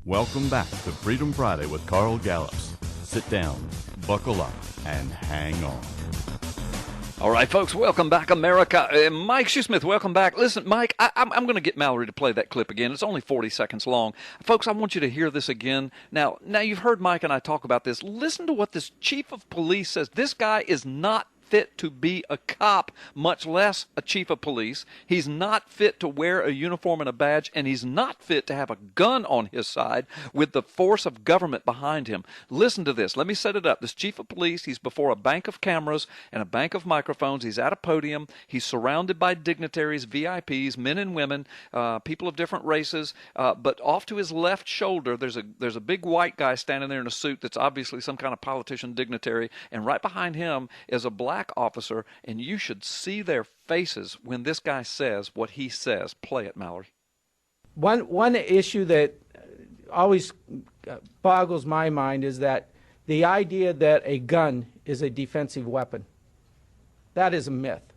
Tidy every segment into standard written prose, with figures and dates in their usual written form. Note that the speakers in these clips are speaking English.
Welcome back to Freedom Friday with Carl Gallups. Sit down, buckle up, and hang on. All right, folks, welcome back, America. Mike Shoesmith, welcome back. Listen, Mike, I'm going to get Mallory to play that clip again. It's only 40 seconds long. Folks, I want you to hear this again. Now you've heard Mike and I talk about this. Listen to what this chief of police says. This guy is not fit to be a cop, much less a chief of police. He's not fit to wear a uniform and a badge, and he's not fit to have a gun on his side with the force of government behind him. Listen to this. Let me set it up. This chief of police, he's before a bank of cameras and a bank of microphones. He's at a podium. He's surrounded by dignitaries, VIPs, men and women, people of different races. But off to his left shoulder, there's a big white guy standing there in a suit that's obviously some kind of politician dignitary, and right behind him is a black officer, and you should see their faces when this guy says what he says. Play it, Mallory. One issue that always boggles my mind is that the idea that a gun is a defensive weapon. That is a myth.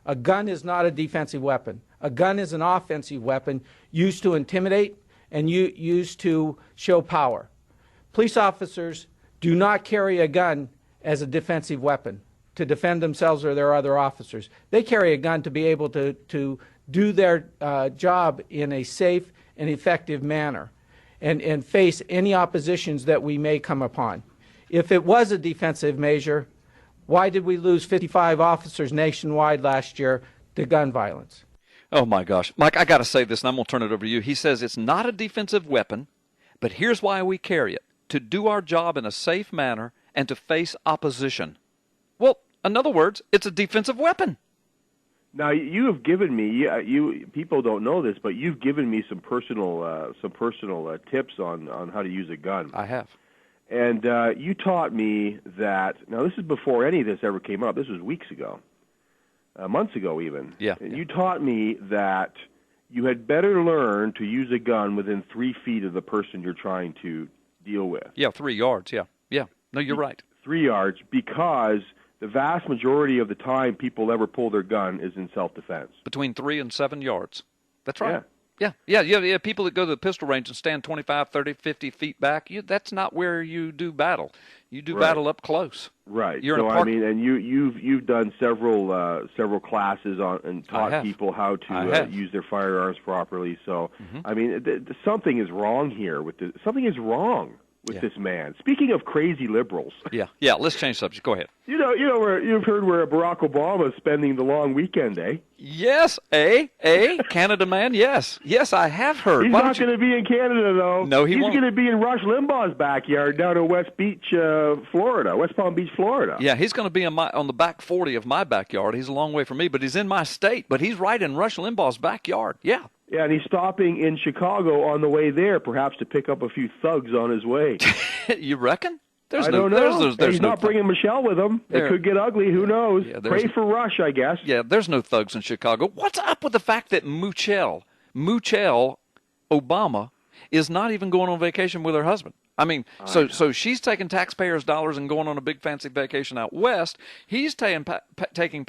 A gun is not a defensive weapon. A gun is an offensive weapon used to intimidate and used to show power. Police officers do not carry a gun as a defensive weapon to defend themselves or their other officers. They carry a gun to be able to do their job in a safe and effective manner and face any oppositions that we may come upon. If it was a defensive measure, why did we lose 55 officers nationwide last year to gun violence? Oh, my gosh. Mike, I got to say this, and I'm going to turn it over to you. He says it's not a defensive weapon, but here's why we carry it: to do our job in a safe manner and to face opposition. Well, in other words, it's a defensive weapon. Now, you have given me, you people don't know this, but you've given me some personal tips on how to use a gun. I have. And you taught me that, now this is before any of this ever came up. This was weeks ago, months ago even. Yeah. And you taught me that you had better learn to use a gun within 3 feet of the person you're trying to deal with. Yeah, 3 yards, yeah. Yeah, no, you're right. 3 yards, because the vast majority of the time people ever pull their gun is in self-defense. Between 3 and 7 yards. That's right. Yeah. Yeah. People that go to the pistol range and stand 25, 30, 50 feet back, that's not where you do battle. You do battle up close. Right. You're so in a I mean, and you've done several classes on and taught people how to use their firearms properly. So I mean, something is wrong here with this. Something is wrong with this man. Speaking of crazy liberals. Yeah. Let's change subject. Go ahead. You've heard where Barack Obama is spending the long weekend, eh? Yes, Canada man, yes, I have heard. He's not going to be in Canada, though. No, he won't. He's going to be in Rush Limbaugh's backyard down in West Palm Beach, Florida. Yeah, he's going to be on the back 40 of my backyard. He's a long way from me, but he's in my state. But he's right in Rush Limbaugh's backyard. Yeah. Yeah, and he's stopping in Chicago on the way there, perhaps to pick up a few thugs on his way. You reckon? I don't know. He's not bringing Michelle with him. It could get ugly. Who knows? Yeah, Pray for Rush, I guess. Yeah, there's no thugs in Chicago. What's up with the fact that Michelle Obama is not even going on vacation with her husband? I mean, so she's taking taxpayers' dollars and going on a big fancy vacation out west. He's taking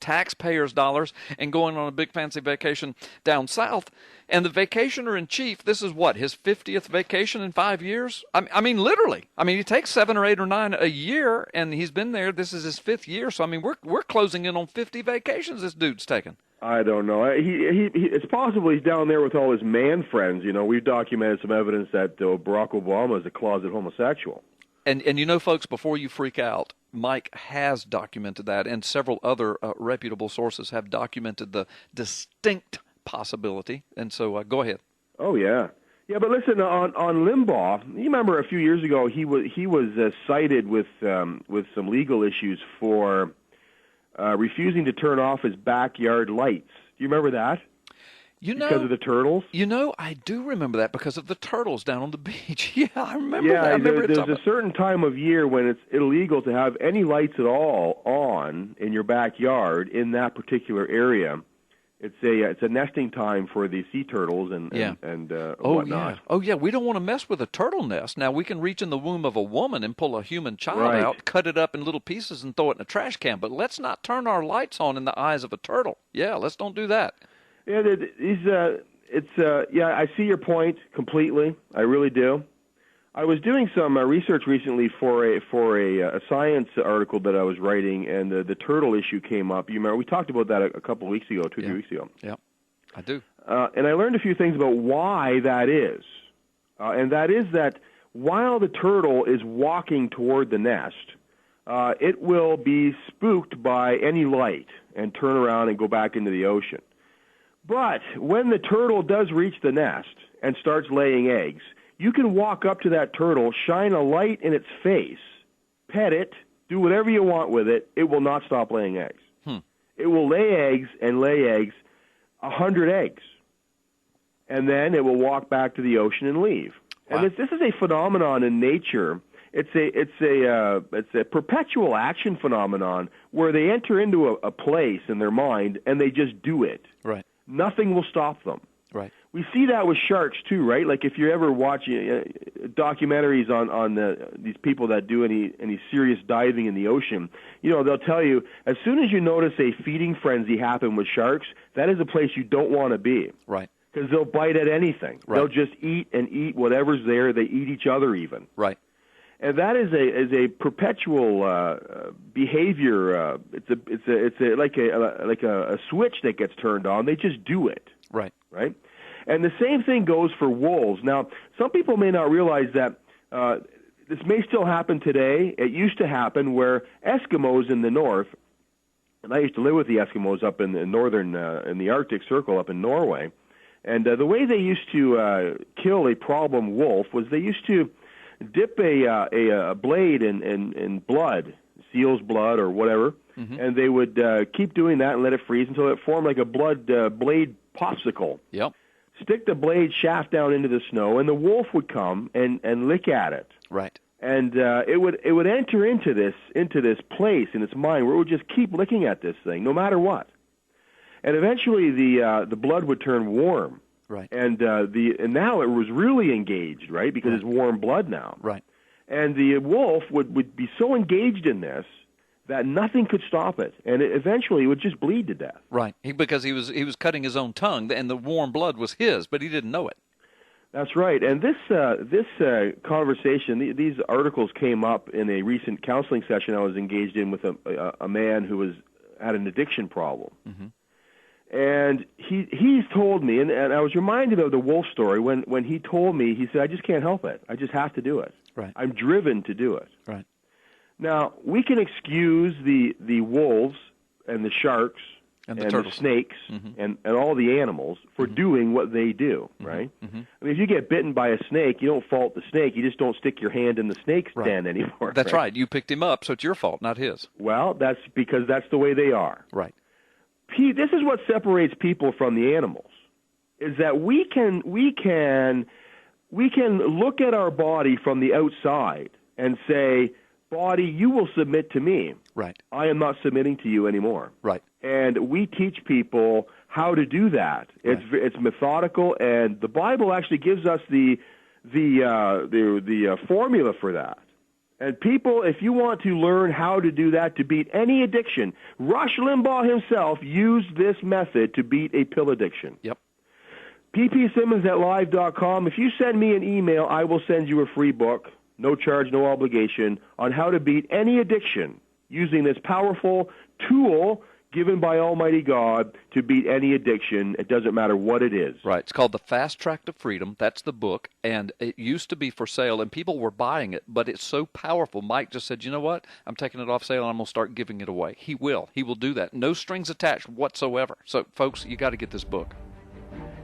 taxpayers' dollars and going on a big fancy vacation down south. And the vacationer in chief, this is what, his 50th vacation in 5 years? I mean, literally. I mean, he takes 7 or 8 or 9 a year, and he's been there. This is his 5th year. So I mean, we're closing in on 50 vacations this dude's taking. I don't know. It's possible he's down there with all his man friends. You know, we've documented some evidence that Barack Obama is a closet homosexual. And folks, before you freak out, Mike has documented that, and several other reputable sources have documented the distinct possibility. And so go ahead. Oh, yeah. Yeah, but listen, on Limbaugh, you remember a few years ago he was cited with some legal issues for refusing to turn off his backyard lights. Do you remember that? Because of the turtles? I do remember that because of the turtles down on the beach. Yeah, I remember that. There's a certain time of year when it's illegal to have any lights at all on in your backyard in that particular area. It's a nesting time for the sea turtles and whatnot. Oh yeah, we don't want to mess with a turtle nest. Now we can reach in the womb of a woman and pull a human child out, cut it up in little pieces, and throw it in a trash can. But let's not turn our lights on in the eyes of a turtle. Yeah, let's don't do that. Yeah, yeah, I see your point completely. I really do. I was doing some research recently for a science article that I was writing, and the turtle issue came up. You remember we talked about that a couple of weeks ago, 3 weeks ago. Yeah, I do. And I learned a few things about why that is, and that is that while the turtle is walking toward the nest, it will be spooked by any light and turn around and go back into the ocean. But when the turtle does reach the nest and starts laying eggs, you can walk up to that turtle, shine a light in its face, pet it, do whatever you want with it. It will not stop laying eggs. It will lay eggs and lay eggs, 100 eggs. And then it will walk back to the ocean and leave. Wow. And this is a phenomenon in nature. It's a perpetual action phenomenon where they enter into a place in their mind and they just do it. Right. Nothing will stop them. Right. We see that with sharks too, right? Like if you're ever watching documentaries on these people that do any serious diving in the ocean, they'll tell you as soon as you notice a feeding frenzy happen with sharks, that is a place you don't want to be. Right. Because they'll bite at anything. Right. They'll just eat and eat whatever's there. They eat each other even. Right. And that is a perpetual behavior. It's like a switch that gets turned on. They just do it. Right. Right. And the same thing goes for wolves. Now, some people may not realize that this may still happen today. It used to happen where Eskimos in the north, and I used to live with the Eskimos up in the northern, in the Arctic Circle up in Norway, and the way they used to kill a problem wolf was they used to dip a blade in blood, seal's blood or whatever, and they would keep doing that and let it freeze until it formed like a blood blade popsicle. Yep. Stick the blade shaft down into the snow, and the wolf would come and lick at it. Right. And it would enter into this place in its mind where it would just keep licking at this thing, no matter what. And eventually, the blood would turn warm. Right. And now it was really engaged, right? Because it's warm blood now. Right. And the wolf would be so engaged in this that nothing could stop it, and eventually it would just bleed to death. Right, because he was cutting his own tongue, and the warm blood was his, but he didn't know it. That's right, and this conversation, these articles came up in a recent counseling session I was engaged in with a man who had an addiction problem. And he's told me, and I was reminded of the wolf story when he told me, he said, I just can't help it. I just have to do it. Right. I'm driven to do it. Right. Now, we can excuse the wolves and the sharks and the snakes and all the animals for doing what they do, right? I mean, if you get bitten by a snake, you don't fault the snake. You just don't stick your hand in the snake's den anymore. That's right. You picked him up, so it's your fault, not his. Well, that's because that's the way they are. Right. This is what separates people from the animals, is that we can look at our body from the outside and say, body, you will submit to me. Right. I am not submitting to you anymore. Right. And we teach people how to do that. It's methodical, and the Bible actually gives us the formula for that. And people, if you want to learn how to do that to beat any addiction, Rush Limbaugh himself used this method to beat a pill addiction. Yep. ppsimmons@live.com. If you send me an email, I will send you a free book, no charge, no obligation, on how to beat any addiction using this powerful tool given by Almighty God to beat any addiction. It doesn't matter what it is. Right. It's called The Fast Track to Freedom. That's the book. And it used to be for sale, and people were buying it, but it's so powerful. Mike just said, you know what? I'm taking it off sale, and I'm going to start giving it away. He will. He will do that. No strings attached whatsoever. So, folks, you got to get this book.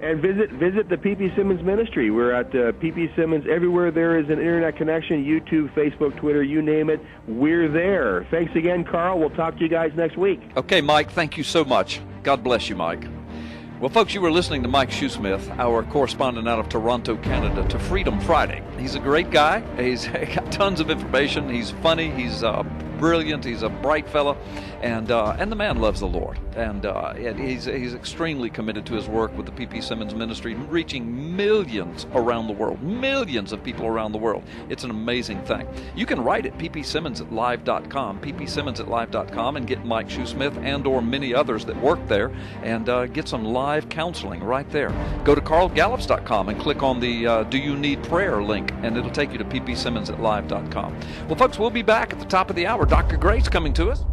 And visit the P.P. Simmons Ministry. We're at P.P. Simmons everywhere there is an internet connection, YouTube, Facebook, Twitter, you name it. We're there. Thanks again, Carl. We'll talk to you guys next week. Okay, Mike, thank you so much. God bless you, Mike. Well, folks, you were listening to Mike Shoesmith, our correspondent out of Toronto, Canada, to Freedom Friday. He's a great guy. He's got tons of information. He's funny. He's brilliant. He's a bright fella, and the man loves the Lord. And he's extremely committed to his work with the P.P. Simmons Ministry, reaching millions around the world, millions of people around the world. It's an amazing thing. You can write at ppsimmons@live.com, ppsimmons@live.com, and get Mike Shoesmith and or many others that work there, and get some live counseling right there. Go to carlgallups.com and click on the Do You Need Prayer link, and it'll take you to ppsimmons@live.com. Well, folks, we'll be back at the top of the hour. Dr. Gray's coming to us.